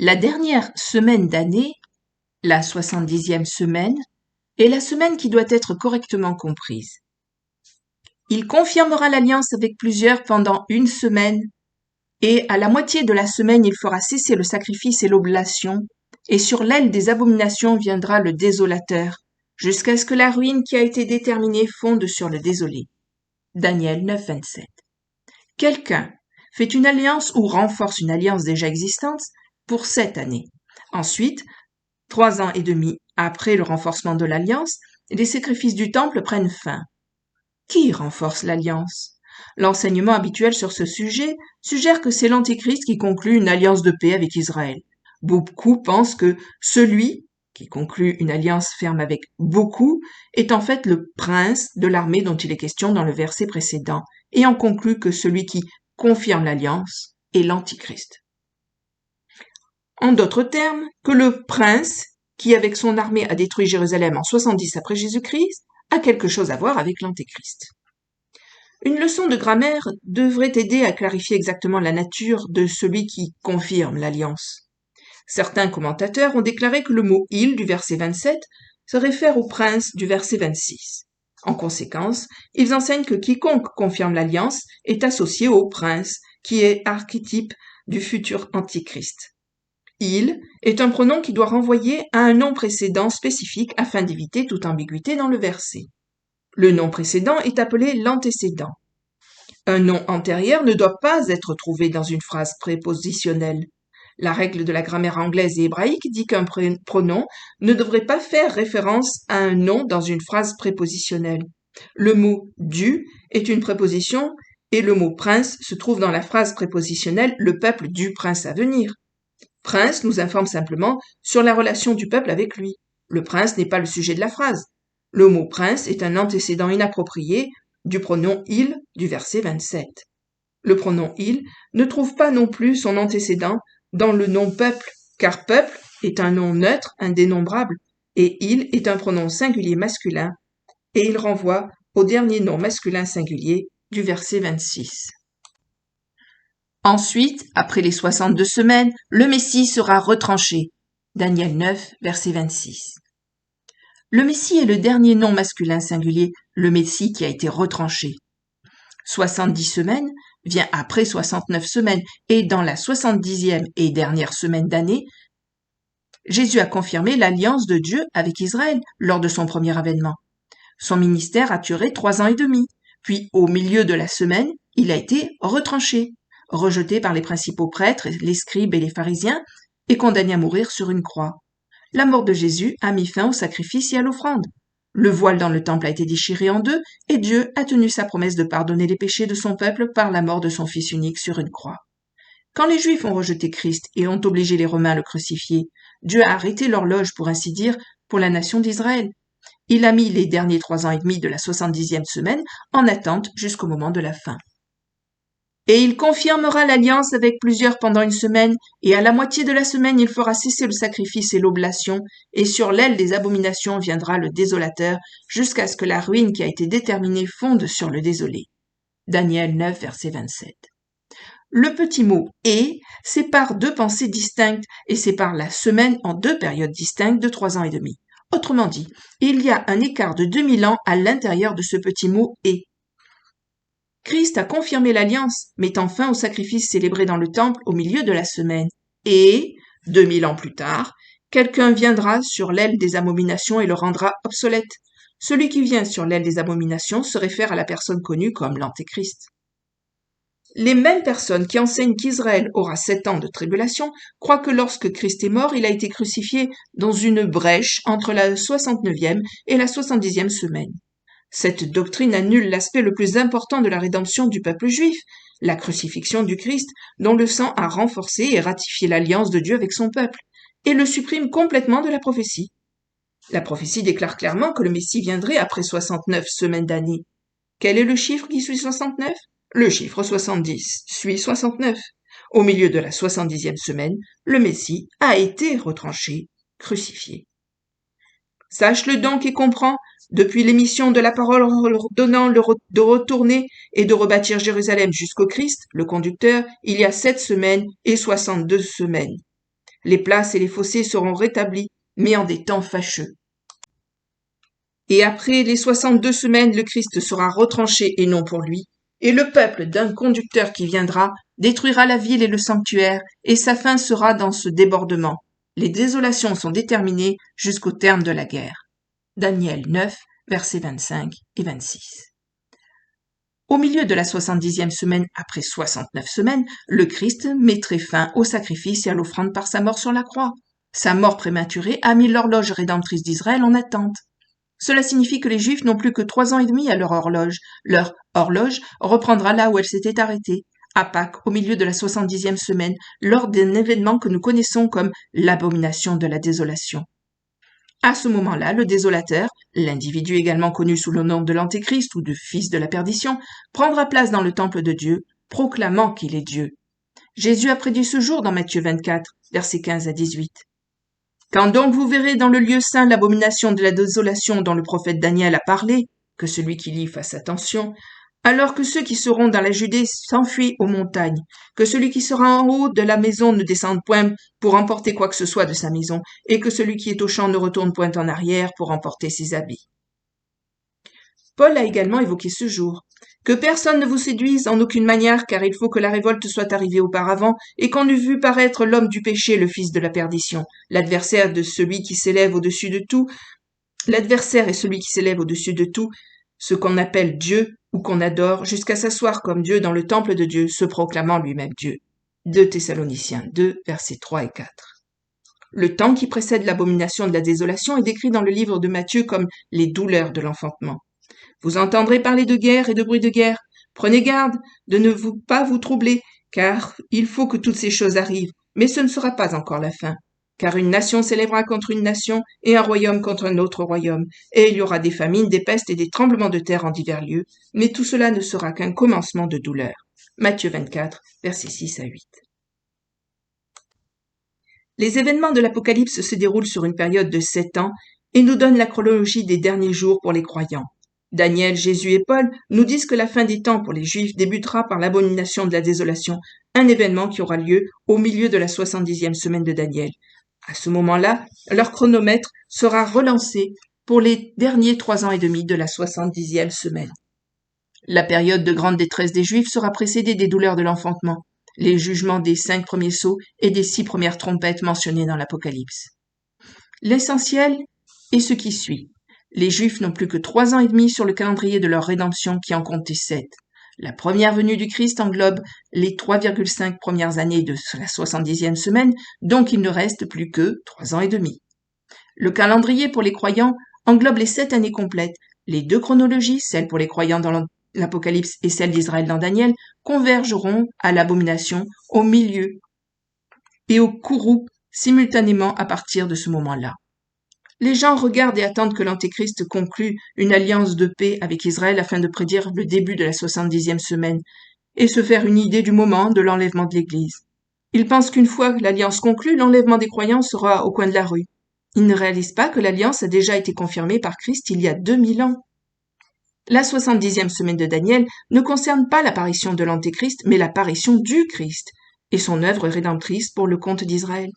La dernière semaine d'année, la 70e semaine, est la semaine qui doit être correctement comprise. Il confirmera l'alliance avec plusieurs pendant une semaine, et à la moitié de la semaine il fera cesser le sacrifice et l'oblation, et sur l'aile des abominations viendra le désolateur, jusqu'à ce que la ruine qui a été déterminée fonde sur le désolé. Daniel 9, 27. Quelqu'un fait une alliance ou renforce une alliance déjà existante pour 7 années. Ensuite, 3 ans et demi après le renforcement de l'alliance, les sacrifices du temple prennent fin. Qui renforce l'alliance? L'enseignement habituel sur ce sujet suggère que c'est l'Antéchrist qui conclut une alliance de paix avec Israël. Beaucoup pensent que celui qui conclut une alliance ferme avec beaucoup est en fait le prince de l'armée dont il est question dans le verset précédent, et en conclut que celui qui confirme l'alliance est l'Antichrist. En d'autres termes, que le prince, qui avec son armée a détruit Jérusalem en 70 après Jésus-Christ, a quelque chose à voir avec l'Antéchrist. Une leçon de grammaire devrait aider à clarifier exactement la nature de celui qui confirme l'alliance. Certains commentateurs ont déclaré que le mot « il » du verset 27 se réfère au prince du verset 26. En conséquence, ils enseignent que quiconque confirme l'alliance est associé au prince, qui est archétype du futur antichrist. Il est un pronom qui doit renvoyer à un nom précédent spécifique afin d'éviter toute ambiguïté dans le verset. Le nom précédent est appelé l'antécédent. Un nom antérieur ne doit pas être trouvé dans une phrase prépositionnelle. La règle de la grammaire anglaise et hébraïque dit qu'un pronom ne devrait pas faire référence à un nom dans une phrase prépositionnelle. Le mot « du » est une préposition et le mot « prince » se trouve dans la phrase prépositionnelle « le peuple du prince à venir ». Prince nous informe simplement sur la relation du peuple avec lui. Le prince n'est pas le sujet de la phrase. Le mot prince est un antécédent inapproprié du pronom il du verset 27. Le pronom il ne trouve pas non plus son antécédent dans le nom peuple, car peuple est un nom neutre indénombrable et il est un pronom singulier masculin et il renvoie au dernier nom masculin singulier du verset 26. Ensuite, après les 62 semaines, le Messie sera retranché. Daniel 9, verset 26. Le Messie est le dernier nom masculin singulier, le Messie qui a été retranché. 70 semaines vient après 69 semaines et dans la 70e et dernière semaine d'année, Jésus a confirmé l'alliance de Dieu avec Israël lors de son premier avènement. Son ministère a duré 3 ans et demi, puis au milieu de la semaine, il a été retranché, rejeté par les principaux prêtres, les scribes et les pharisiens, et condamné à mourir sur une croix. La mort de Jésus a mis fin au sacrifice et à l'offrande. Le voile dans le temple a été déchiré en deux, et Dieu a tenu sa promesse de pardonner les péchés de son peuple par la mort de son Fils unique sur une croix. Quand les Juifs ont rejeté Christ et ont obligé les Romains à le crucifier, Dieu a arrêté l'horloge, pour ainsi dire, pour la nation d'Israël. Il a mis les derniers 3 ans et demi de la 70e semaine en attente jusqu'au moment de la fin. Et il confirmera l'alliance avec plusieurs pendant une semaine, et à la moitié de la semaine il fera cesser le sacrifice et l'oblation, et sur l'aile des abominations viendra le désolateur, jusqu'à ce que la ruine qui a été déterminée fonde sur le désolé. Daniel 9, verset 27. Le petit mot « et » sépare deux pensées distinctes et sépare la semaine en deux périodes distinctes de 3 ans et demi. Autrement dit, il y a un écart de 2000 ans à l'intérieur de ce petit mot « et ». Christ a confirmé l'alliance, mettant fin au sacrifice célébré dans le temple au milieu de la semaine. Et, 2000 ans plus tard, quelqu'un viendra sur l'aile des abominations et le rendra obsolète. Celui qui vient sur l'aile des abominations se réfère à la personne connue comme l'Antéchrist. Les mêmes personnes qui enseignent qu'Israël aura 7 ans de tribulation croient que lorsque Christ est mort, il a été crucifié dans une brèche entre la 69e et la 70e semaine. Cette doctrine annule l'aspect le plus important de la rédemption du peuple juif, la crucifixion du Christ, dont le sang a renforcé et ratifié l'alliance de Dieu avec son peuple, et le supprime complètement de la prophétie. La prophétie déclare clairement que le Messie viendrait après 69 semaines d'année. Quel est le chiffre qui suit 69? Le chiffre 70 suit 69. Au milieu de la 70e semaine, le Messie a été retranché, crucifié. Sache-le donc et comprends, depuis l'émission de la parole ordonnant de retourner et de rebâtir Jérusalem jusqu'au Christ, le conducteur, il y a 7 semaines et 62 semaines. Les places et les fossés seront rétablis, mais en des temps fâcheux. Et après les 62 semaines, le Christ sera retranché et non pour lui, et le peuple d'un conducteur qui viendra détruira la ville et le sanctuaire, et sa fin sera dans ce débordement. Les désolations sont déterminées jusqu'au terme de la guerre. Daniel 9, versets 25 et 26. Au milieu de la 70e semaine, après 69 semaines, le Christ mettrait fin au sacrifice et à l'offrande par sa mort sur la croix. Sa mort prématurée a mis l'horloge rédemptrice d'Israël en attente. Cela signifie que les Juifs n'ont plus que 3 ans et demi à leur horloge. Leur horloge reprendra là où elle s'était arrêtée, à Pâques, au milieu de la 70e semaine, lors d'un événement que nous connaissons comme l'abomination de la désolation. À ce moment-là, le désolateur, l'individu également connu sous le nom de l'Antéchrist ou de fils de la perdition, prendra place dans le temple de Dieu, proclamant qu'il est Dieu. Jésus a prédit ce jour dans Matthieu 24, versets 15 à 18. Quand donc vous verrez dans le lieu saint l'abomination de la désolation dont le prophète Daniel a parlé, que celui qui lit fasse attention, alors que ceux qui seront dans la Judée s'enfuient aux montagnes, que celui qui sera en haut de la maison ne descende point pour emporter quoi que ce soit de sa maison, et que celui qui est au champ ne retourne point en arrière pour emporter ses habits. Paul a également évoqué ce jour. Que personne ne vous séduise en aucune manière, car il faut que la révolte soit arrivée auparavant, et qu'on eût vu paraître l'homme du péché, le fils de la perdition, l'adversaire de celui qui s'élève au-dessus de tout. L'adversaire est celui qui s'élève au-dessus de tout, ce qu'on appelle Dieu ou qu'on adore, jusqu'à s'asseoir comme Dieu dans le temple de Dieu, se proclamant lui-même Dieu. 2 Thessaloniciens 2, versets 3 et 4. Le temps qui précède l'abomination de la désolation est décrit dans le livre de Matthieu comme les douleurs de l'enfantement. Vous entendrez parler de guerre et de bruit de guerre. Prenez garde de ne pas vous troubler, car il faut que toutes ces choses arrivent, mais ce ne sera pas encore la fin. Car une nation s'élèvera contre une nation, et un royaume contre un autre royaume, et il y aura des famines, des pestes et des tremblements de terre en divers lieux, mais tout cela ne sera qu'un commencement de douleur. Matthieu 24, versets 6 à 8. Les événements de l'Apocalypse se déroulent sur une période de 7 ans et nous donnent la chronologie des derniers jours pour les croyants. Daniel, Jésus et Paul nous disent que la fin des temps pour les Juifs débutera par l'abomination de la désolation, un événement qui aura lieu au milieu de la 70e semaine de Daniel. À ce moment-là, leur chronomètre sera relancé pour les derniers 3 ans et demi de la 70e semaine. La période de grande détresse des Juifs sera précédée des douleurs de l'enfantement, les jugements des 5 premiers sceaux et des 6 premières trompettes mentionnées dans l'Apocalypse. L'essentiel est ce qui suit. Les Juifs n'ont plus que 3 ans et demi sur le calendrier de leur rédemption qui en comptait 7. La première venue du Christ englobe les 3,5 premières années de la 70e semaine, donc il ne reste plus que 3 ans et demi. Le calendrier pour les croyants englobe les 7 années complètes. Les 2 chronologies, celle pour les croyants dans l'Apocalypse et celle d'Israël dans Daniel, convergeront à l'abomination au milieu et au courroux simultanément à partir de ce moment-là. Les gens regardent et attendent que l'Antéchrist conclue une alliance de paix avec Israël afin de prédire le début de la 70e semaine et se faire une idée du moment de l'enlèvement de l'Église. Ils pensent qu'une fois l'alliance conclue, l'enlèvement des croyants sera au coin de la rue. Ils ne réalisent pas que l'alliance a déjà été confirmée par Christ il y a 2000 ans. La 70e semaine de Daniel ne concerne pas l'apparition de l'Antéchrist, mais l'apparition du Christ et son œuvre rédemptrice pour le compte d'Israël.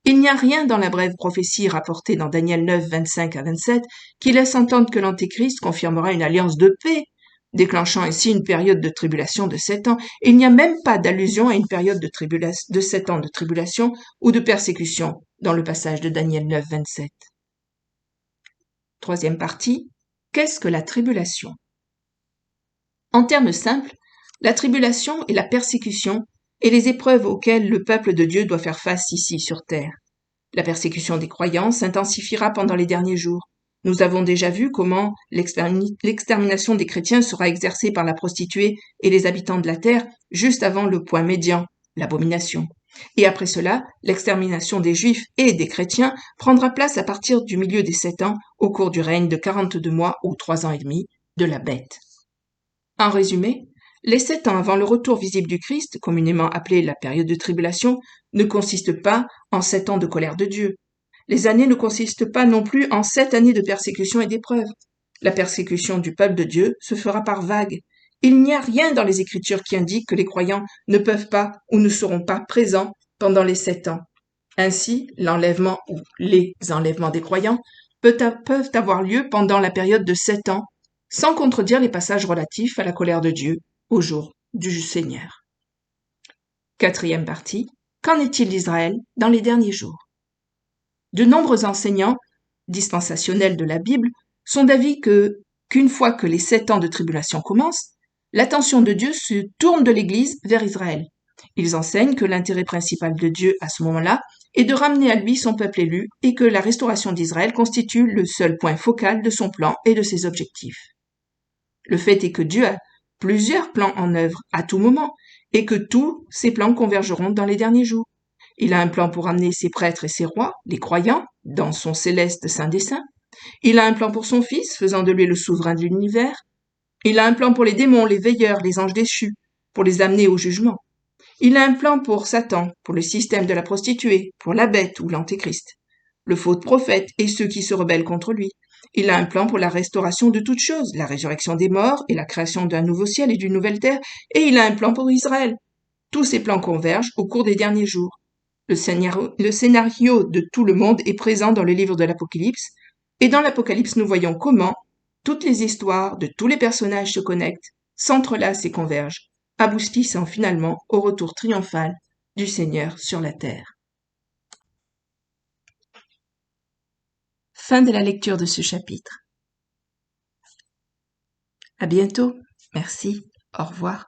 Il n'y a rien dans la brève prophétie rapportée dans Daniel 9, 25 à 27 qui laisse entendre que l'Antéchrist confirmera une alliance de paix, déclenchant ainsi une période de tribulation de 7 ans. Et il n'y a même pas d'allusion à une période de 7 ans de tribulation ou de persécution dans le passage de Daniel 9, 27. Troisième partie, qu'est-ce que la tribulation? En termes simples, la tribulation est la persécution et les épreuves auxquelles le peuple de Dieu doit faire face ici sur terre. La persécution des croyants s'intensifiera pendant les derniers jours. Nous avons déjà vu comment l'extermination des chrétiens sera exercée par la prostituée et les habitants de la terre juste avant le point médian, l'abomination. Et après cela, l'extermination des Juifs et des chrétiens prendra place à partir du milieu des 7 ans au cours du règne de 42 mois ou 3 ans et demi de la bête. En résumé, les 7 ans avant le retour visible du Christ, communément appelée la période de tribulation, ne consistent pas en 7 ans de colère de Dieu. Les années ne consistent pas non plus en 7 années de persécution et d'épreuve. La persécution du peuple de Dieu se fera par vagues. Il n'y a rien dans les Écritures qui indique que les croyants ne peuvent pas ou ne seront pas présents pendant les 7 ans. Ainsi, l'enlèvement ou les enlèvements des croyants peuvent avoir lieu pendant la période de 7 ans, sans contredire les passages relatifs à la colère de Dieu au jour du Seigneur. Quatrième partie. Qu'en est-il d'Israël dans les derniers jours? De nombreux enseignants dispensationels de la Bible sont d'avis qu'une fois que les 7 ans de tribulation commencent, l'attention de Dieu se tourne de l'Église vers Israël. Ils enseignent que l'intérêt principal de Dieu à ce moment-là est de ramener à lui son peuple élu et que la restauration d'Israël constitue le seul point focal de son plan et de ses objectifs. Le fait est que Dieu a plusieurs plans en œuvre à tout moment et que tous ces plans convergeront dans les derniers jours. Il a un plan pour amener ses prêtres et ses rois, les croyants, dans son céleste saint des saints. Il a un plan pour son Fils, faisant de lui le souverain de l'univers. Il a un plan pour les démons, les veilleurs, les anges déchus, pour les amener au jugement. Il a un plan pour Satan, pour le système de la prostituée, pour la bête ou l'antéchrist, le faux prophète et ceux qui se rebellent contre lui. Il a un plan pour la restauration de toutes choses, la résurrection des morts et la création d'un nouveau ciel et d'une nouvelle terre, et il a un plan pour Israël. Tous ces plans convergent au cours des derniers jours. Le scénario de tout le monde est présent dans le livre de l'Apocalypse, et dans l'Apocalypse nous voyons comment toutes les histoires de tous les personnages se connectent, s'entrelacent et convergent, aboutissant finalement au retour triomphal du Seigneur sur la terre. Fin de la lecture de ce chapitre. À bientôt. Merci. Au revoir.